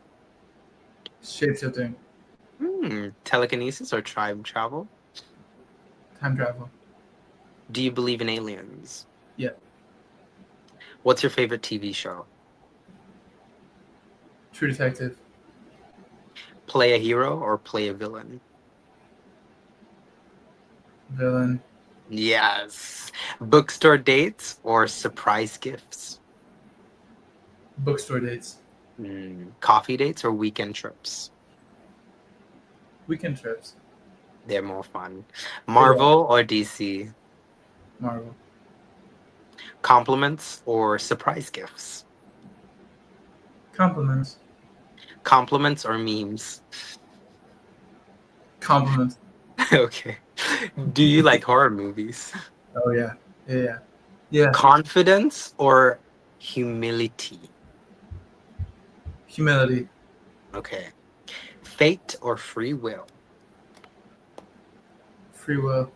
Shape shifting, Telekinesis or time travel? time travel. Do you believe in aliens? Yeah. What's your favorite TV show? True Detective. Play a hero or play a villain? Villain. Yes. Bookstore dates or surprise gifts? Bookstore dates. Coffee dates or weekend trips? Weekend trips. They're more fun. Marvel or DC? Marvel. Compliments or surprise gifts? Compliments. Compliments or memes? Compliments. Okay. Do you like horror movies? Oh yeah. Yeah. Yeah. Confidence or humility? Humility. Okay. Fate or free will? Free will.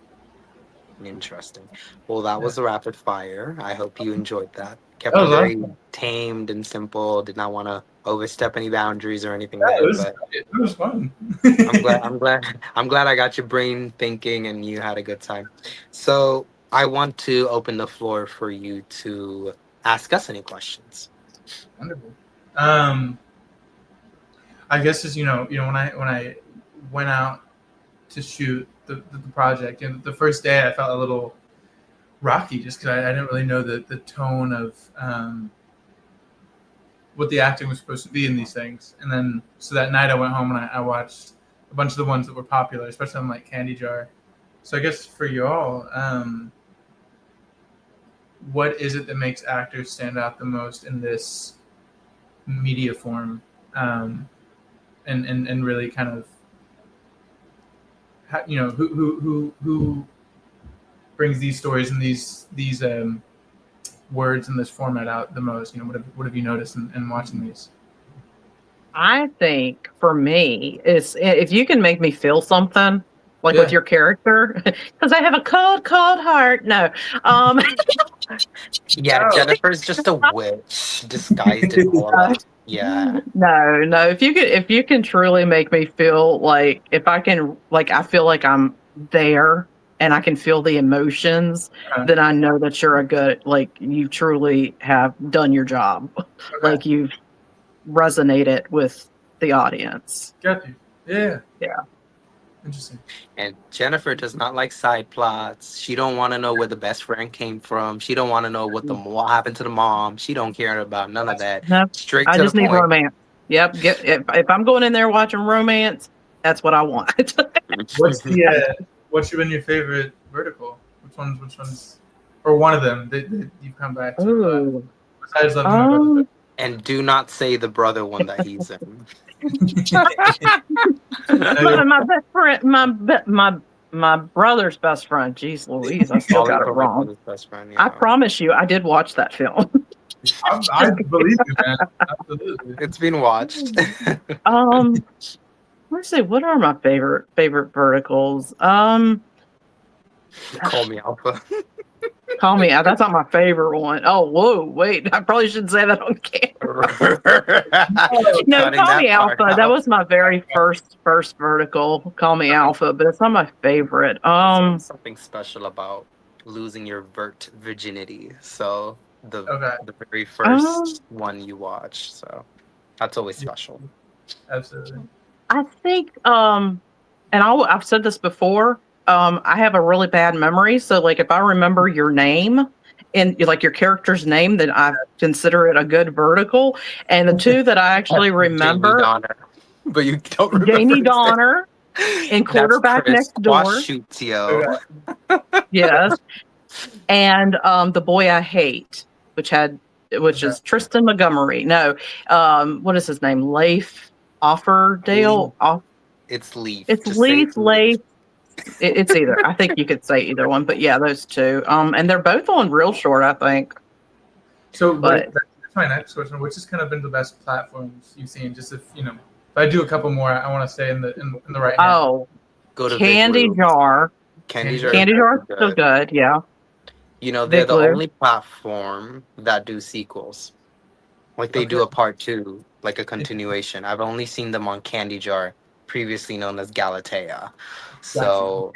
Interesting. Well, that was Yeah. a rapid fire. I hope you enjoyed that. Kept That it was very awesome. tamed and simple. Did not want to overstep any boundaries or anything Yeah, there, but it was fun. I'm glad I got your brain thinking and you had a good time. So I want to open the floor for you to ask us any questions. Wonderful. Um, I guess as when I went out to shoot the project, and the first day I felt a little rocky just because I didn't really know the tone of what the acting was supposed to be in these things. And then so that night I went home and I watched a bunch of the ones that were popular, especially on like Candy Jar. So I guess for y'all, what is it that makes actors stand out the most in this media form, and really kind of who brings these stories and these words in this format out the most? What have you noticed in watching these? I think for me, it's if you can make me feel something like with Yeah. your character, because I have a cold, cold heart. No, Yeah, Oh. Jennifer's just a witch disguised in all of that. Yeah. no. If you can truly make me feel like if I can, like I feel like I'm there and I can feel the emotions, Okay. then I know that you're a good, like you truly have done your job, Okay. like you've resonated with the audience. Got you. Yeah. Yeah. Interesting. And Jennifer does not like side plots. She don't want to know where the best friend came from. She don't want to know what happened to the mom. She don't care about none of that. No, Straight I to the just need point. romance. Yep. If I'm going in there watching romance, that's what I want. What's been your favorite vertical? Which ones, or one of them that you've come back to? Ooh. Besides Love My Brother. And do not say the brother one that he's in. My best friend, my brother's best friend. Jeez Louise, I still got it My wrong. brother's best friend, yeah. I promise you, I did watch that film. I believe you, man. Absolutely. It's been watched. Let's see. What are my favorite verticals? Call Me Alpha. Call Me Out. That's not my favorite one. Oh, whoa, wait. I probably shouldn't say that on camera. No, Call Me Alpha. That was my very first vertical. Call Me Alpha, but it's not my favorite. Something special about losing your virginity. So the very first one you watch. So that's always special. Absolutely. I think and I've said this before. I have a really bad memory, so like if I remember your name and like your character's name, then I consider it a good vertical. And the two that I actually remember, Jamie Donner, but you don't remember Jamie Donner and Quarterback Next Door. Shoots, yo. Yes, and The Boy I Hate, which is Tristan Montgomery. No, what is his name? Leif Offerdale. It's Leif. It's Leif. It's either. I think you could say either one, but yeah, those two. And they're both on Real Short, I think. So, that's my next question. Which has kind of been the best platforms you've seen? Just if I do a couple more, I want to stay in the right. Oh, Go to Candy Vigloo. Jar. Candy Jar is Candy very Jar is still good. good. Yeah. You know, they're Big the Blue. only platform that do sequels. Like they Okay. do a part two, like a continuation. I've only seen them on Candy Jar, previously known as Galatea. Gotcha. So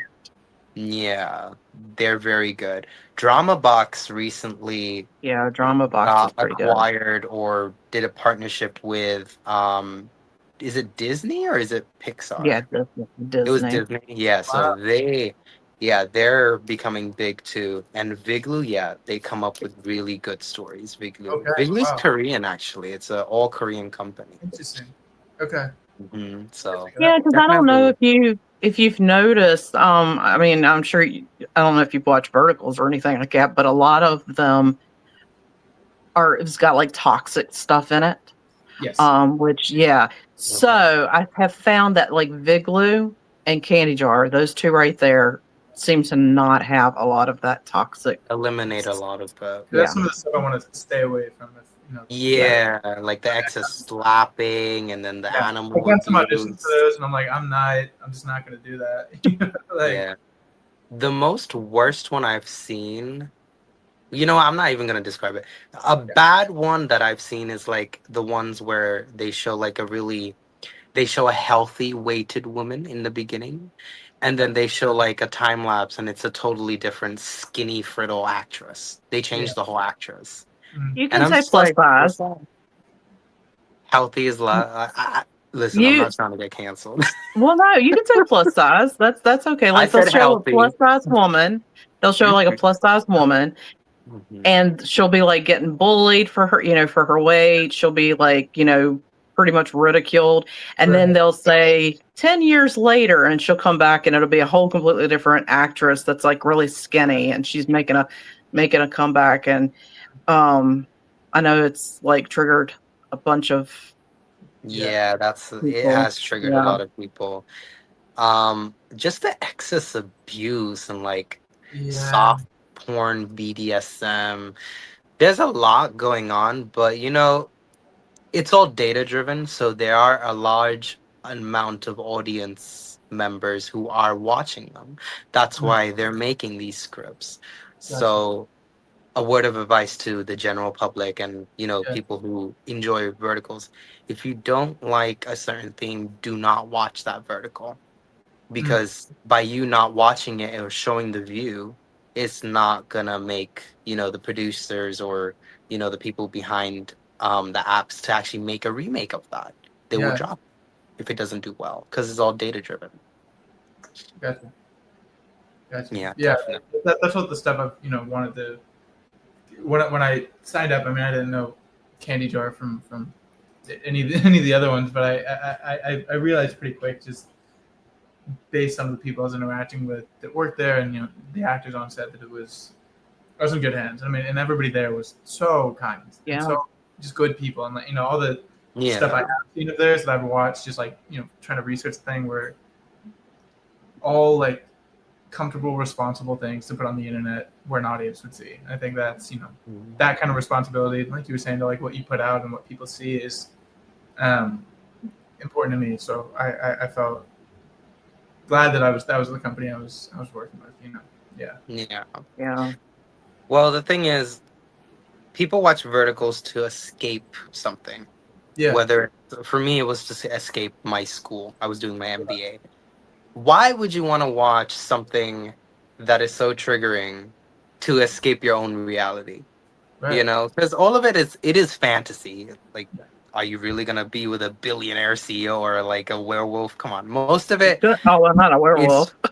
yeah, they're very good. Drama Box recently Yeah, Drama Box is got pretty good. acquired or did a partnership with is it Disney or is it Yeah, Pixar? It was Disney. Disney. Yeah, so Wow. they're becoming big too. And Vigloo, yeah, they come up with really good stories. Vigloo. Okay. Vigloo's Wow. Korean actually. It's a all Korean company. Interesting. Okay. So Yeah, because I don't know definitely if you've noticed. I mean, I'm sure I don't know if you've watched Verticals or anything like that, but a lot of them it's got like toxic stuff in it. Yes. Which yeah. okay. So I have found that like Vigloo and Candy Jar, those two right there, seem to not have a lot of that toxic. Eliminate a lot of the That's Yeah. some of the stuff I want to stay away from. If that, yeah, like the excess slapping and then the yeah. I animal got some auditions for abuse. those, and I'm like, I'm just not going to do that. Like, Yeah. The most worst one I've seen, you know, I'm not even gonna describe it. A yeah. bad one that I've seen is like the ones where they show a healthy weighted woman in the beginning, and Okay. then they show like a time lapse and it's a totally different skinny frittle actress. They Yeah. change the whole actress. Mm. You And can I'm say just plus like, what's size. that? Healthy is listen, I'm You not trying to get canceled. Well, no, you can say plus size. That's okay. I Like they'll said show a plus healthy. size woman. They'll show like a plus size woman, Mhm. and she'll be like getting bullied for her, for her weight. She'll be like, pretty much ridiculed. And then Right. they'll say 10 years later, and she'll come back and it'll be a whole completely different actress that's like really skinny and she's making a comeback. And I know it's like triggered a bunch of Yeah. Yeah, it people. has triggered a Yeah. lot of people. Just the excess abuse and like Yeah. soft porn BDSM. There's a lot going on, but you know, it's all data driven, so there are a large amount of audience members who are watching them. That's Mm. why they're making these scripts. Gotcha. So a word of advice to the general public and you know Yeah. people who enjoy verticals, if you don't like a certain theme, do not watch that vertical, Mm. because by you not watching it or showing the view, it's not gonna make the producers or the people behind the apps to actually make a remake of that. They will Yeah. drop if it doesn't do well because it's all data driven. Gotcha. Gotcha. Yeah, Yeah. definitely. That's what the stuff I've wanted to when I signed up. I mean, I didn't know Candy Jar from any of the other ones, but I realized pretty quick, just based on the people I was interacting with that worked there, and the actors on set, that I was in good hands. I mean, and everybody there was so kind and Yeah. so just good people, and all the stuff I Yeah. have seen of theirs that I've watched, just like trying to research the thing, were all like comfortable, responsible things to put on the internet where an audience would see. I think that's Mhm. that kind of responsibility, like you were saying, to like what you put out and what people see is um, important to me. So I felt glad that that was the company I was working with. Yeah. Yeah. Yeah. Well, the thing is, people watch verticals to escape something. Yeah. Whether for me, it was to escape my school. I was doing my MBA. Why would you want to watch something that is so triggering to escape your own reality? Right. Because all of it is fantasy. Like, are you really gonna be with a billionaire CEO or like a werewolf? Come on, most of it, Oh, I'm not a it's werewolf. Yeah.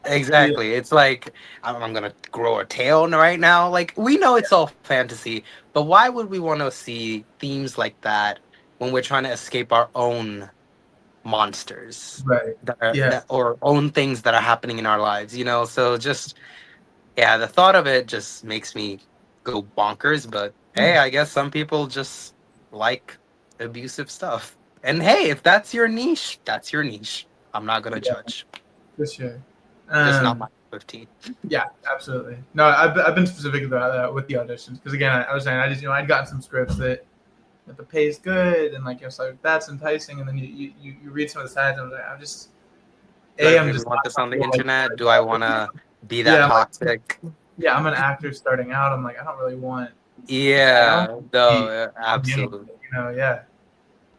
exactly. It's like I'm gonna grow a tail right now. Like we know it's all fantasy, but why would we want to see themes like that when we're trying to escape our own monsters Right. Yeah. that or own things that are happening in our lives? So just yeah, the thought of it just makes me go bonkers. But Yeah. hey, I guess some people just like abusive stuff. And hey, if that's your niche, that's your niche. I'm not gonna Yeah. judge. For sure. Just not Um, my 15. yeah, absolutely. No, I've been specific about that with the auditions, because again, I was saying, I just I'd gotten some scripts that the pay's good, and like it's like that's enticing, and then you read some of the sides, and I was like, Do I I'm really just want not this on the comfortable like internet? Do I want to be that yeah, toxic? yeah, I'm an actor starting out. I'm like, I don't really want I don't Yeah, no, be absolutely, yeah.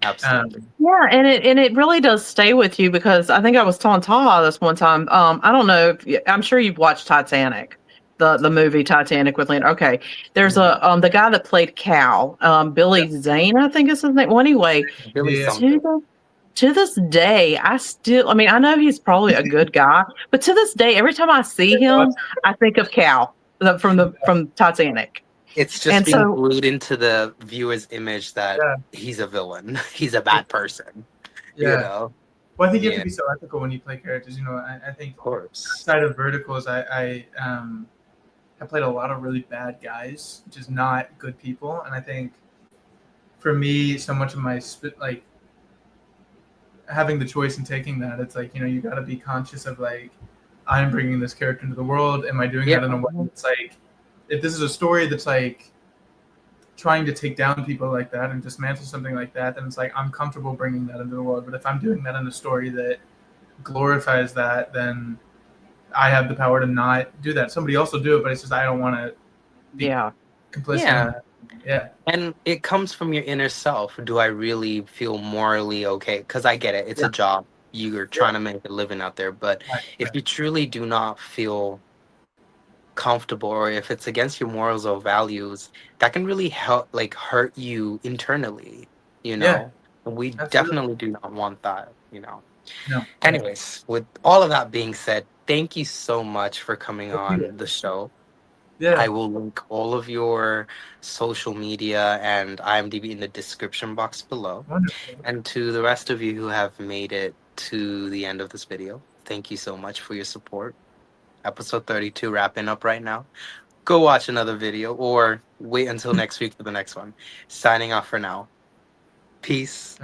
absolutely. Yeah, and it really does stay with you because I think I was telling Taha this one time. I don't know if I'm sure you've watched Titanic, the movie Titanic with Leonardo. Okay, there's Mhm. a the guy that played Cal, Billy Zane, I think is his name. Well, anyway, Really Yeah, to something. the to this day, I mean, I know he's probably a good guy, but to this day, every time I see him, I think of Cal from Titanic. It's just And being so, glued into the viewer's image that yeah, he's a villain. He's a bad person. You yeah. know? Well, I think you have to Yeah, be so ethical when you play characters. I think of course. outside of verticals, I played a lot of really bad guys, just not good people. And I think for me, so much of my like having the choice and taking that, it's like you got to be conscious of like I'm bringing this character into the world. Am I doing Yeah. that in a way that's like if this is a story that's like trying to take down people like that and dismantle something like that, then it's like I'm comfortable bringing that into the world. But if I'm doing that in a story that glorifies that, then I have the power to not do that. Somebody else will do it, but it's just I don't want to be yeah, complicit in Yeah. that. Yeah, And it comes from your inner self. Do I really feel morally okay? Because I get it. It's yeah, a job. You're yeah. trying to make a living out there. But Right, if right. you truly do not feel comfortable, or if it's against your morals or values, that can really help, like, hurt you internally, you Yeah, know? And we absolutely. definitely do not want that, you know? No, yeah. Anyways, with all of that being said, thank you so much for coming Thank you. on the show. I Yeah, will link all of your social media and IMDb in the description box below. wonderful. And to the rest of you who have made it to the end of this video, thank you so much for your support. Episode 32 wrapping up right now. Go watch another video or wait until next week for the next one. Signing off for now. Peace.